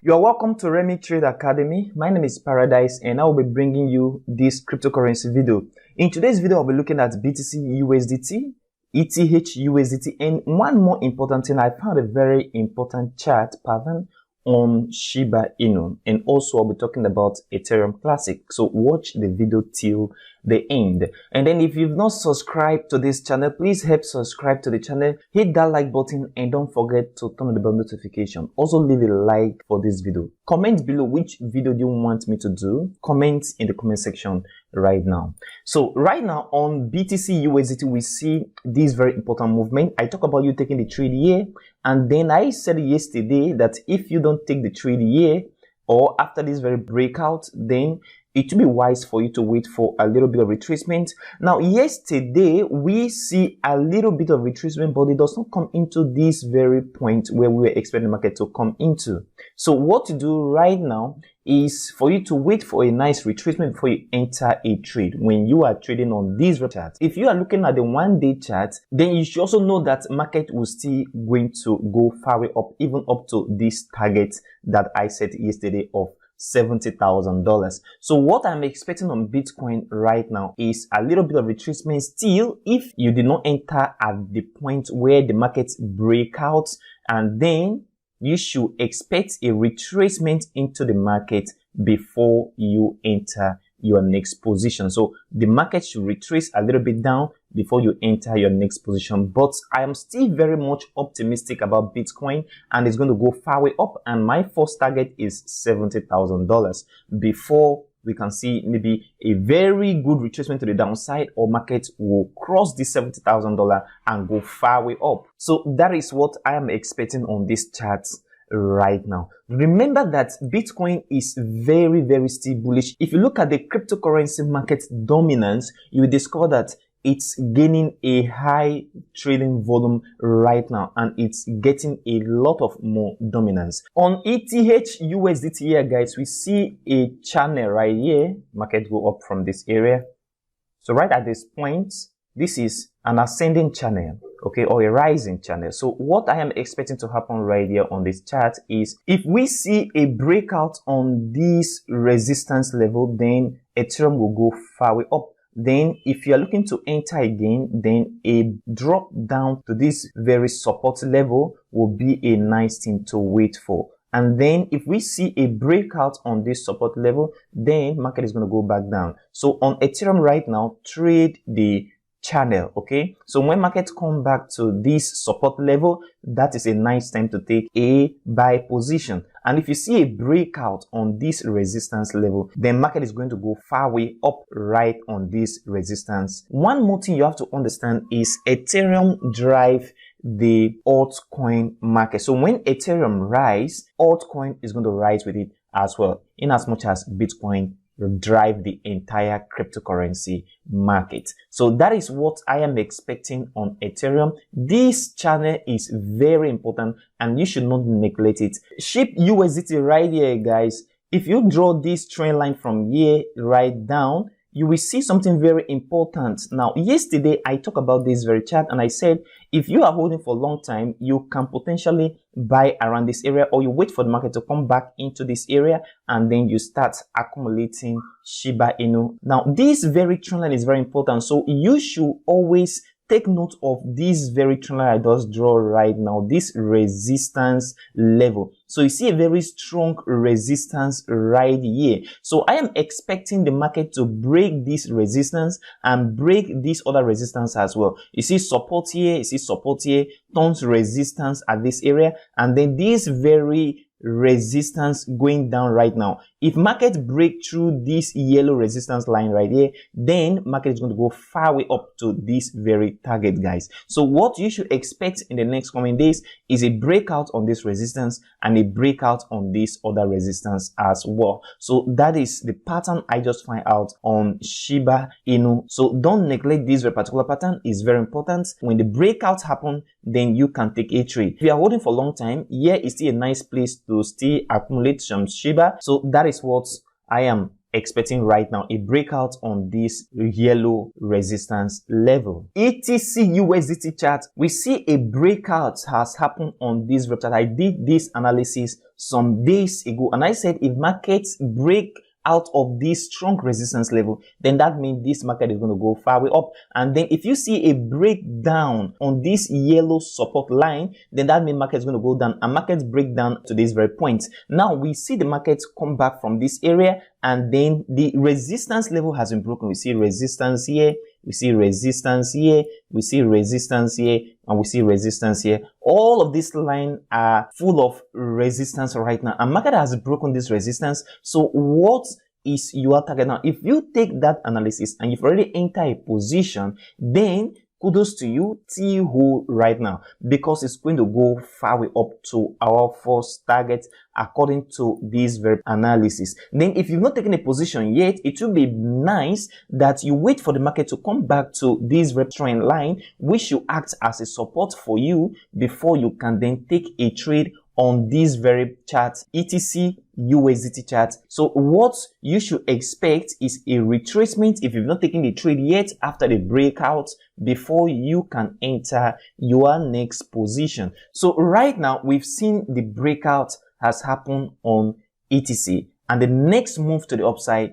You are welcome to Remy Trade Academy. My name is Paradise and I will be bringing you this cryptocurrency video. In today's video, I'll be looking at BTC USDT, ETH USDT, and one more important thing, I found a very important chart pattern on SHIBA INU, and also I'll be talking about Ethereum Classic. So watch the video till the end. And then if you've not subscribed to this channel, please help subscribe to the channel, hit that like button, and don't forget to turn on the bell notification. Also leave a like for this video. Comment below which video do you want me to do. Comment in the comment section right now. So right now on BTC USDT, we see this very important movement. I talk about you taking the trade here, and then I said yesterday that if you don't take the trade here or after this very breakout, then it will be wise for you to wait for a little bit of retracement. Now, yesterday, we see a little bit of retracement, but it does not come into this very point where we were expecting the market to come into. So what to do right now is for you to wait for a nice retracement before you enter a trade when you are trading on this chart. If you are looking at the one-day chart, then you should also know that market will still going to go far way up, even up to this target that I set yesterday of $70,000. So what I'm expecting on Bitcoin right now is a little bit of retracement still if you did not enter at the point where the market breakouts, and then you should expect a retracement into the market before you enter your next position. So the market should retrace a little bit down before you enter your next position. But I am still very much optimistic about Bitcoin, and it's going to go far way up. And my first target is $70,000 before we can see maybe a very good retracement to the downside, or market will cross the $70,000 and go far way up. So that is what I am expecting on this chart right now. Remember that Bitcoin is very still bullish. If you look at the cryptocurrency market dominance, you will discover that it's gaining a high trading volume right now, and it's getting a lot of more dominance. On ETH USDT here, guys, we see a channel right here. Market go up from this area. So right at this point, this is an ascending channel, okay, or a rising channel. So what I am expecting to happen right here on this chart is if we see a breakout on this resistance level, then Ethereum will go far way up. Then if you are looking to enter again, then a drop down to this very support level will be a nice thing to wait for. And then if we see a breakout on this support level, then market is going to go back down. So on Ethereum right now, trade the channel, okay? So when market come back to this support level, that is a nice time to take a buy position. And if you see a breakout on this resistance level, then market is going to go far way up right on this resistance. One more thing you have to understand is Ethereum drive the altcoin market. So when Ethereum rise, altcoin is going to rise with it as well, in as much as Bitcoin drive the entire cryptocurrency market. So that is what I am expecting on Ethereum. This channel is very important and you should not neglect it. SHIB USDT right here, guys. If you draw this trend line from here right down, you will see something very important. Now, yesterday I talked about this very chart and I said if you are holding for a long time, you can potentially buy around this area, or you wait for the market to come back into this area and then you start accumulating SHIBA INU. Now, this very trend line is very important, so you should always take note of this very trend line I just draw right now, this resistance level. So you see a very strong resistance right here. So I am expecting the market to break this resistance and break this other resistance as well. You see support here, you see support here, turns resistance at this area, and then this very resistance going down right now. If market break through this yellow resistance line right here, then market is going to go far way up to this very target, guys. So what you should expect in the next coming days is a breakout on this resistance and a breakout on this other resistance as well. So that is the pattern I just find out on SHIBA INU. So don't neglect this very particular pattern. It's very important. When the breakouts happen, then you can take a trade. If you are holding for a long time, here is still a nice place to still accumulate some SHIBA. So that is what I am expecting right now, a breakout on this yellow resistance level. ETC USDT chart, we see a breakout has happened on this chart. I did this analysis some days ago, and I said if markets break out of this strong resistance level, then that means this market is going to go far way up. And then if you see a breakdown on this yellow support line, then that means market is going to go down, and markets break down to this very point. Now we see the markets come back from this area, and then the resistance level has been broken. We see resistance here, we see resistance here, we see resistance here, and we see resistance here. All of these lines are full of resistance right now, and market has broken this resistance. So what is your target now? If you take that analysis and you've already entered a position, then kudos to you, T-hold right now, because it's going to go far way up to our first target according to this very analysis. Then if you've not taken a position yet, it will be nice that you wait for the market to come back to this very trend line, which will act as a support for you before you can then take a trade on this very chart, ETC USDT chart. So what you should expect is a retracement if you've not taken the trade yet after the breakout before you can enter your next position. So right now we've seen the breakout has happened on ETC, and the next move to the upside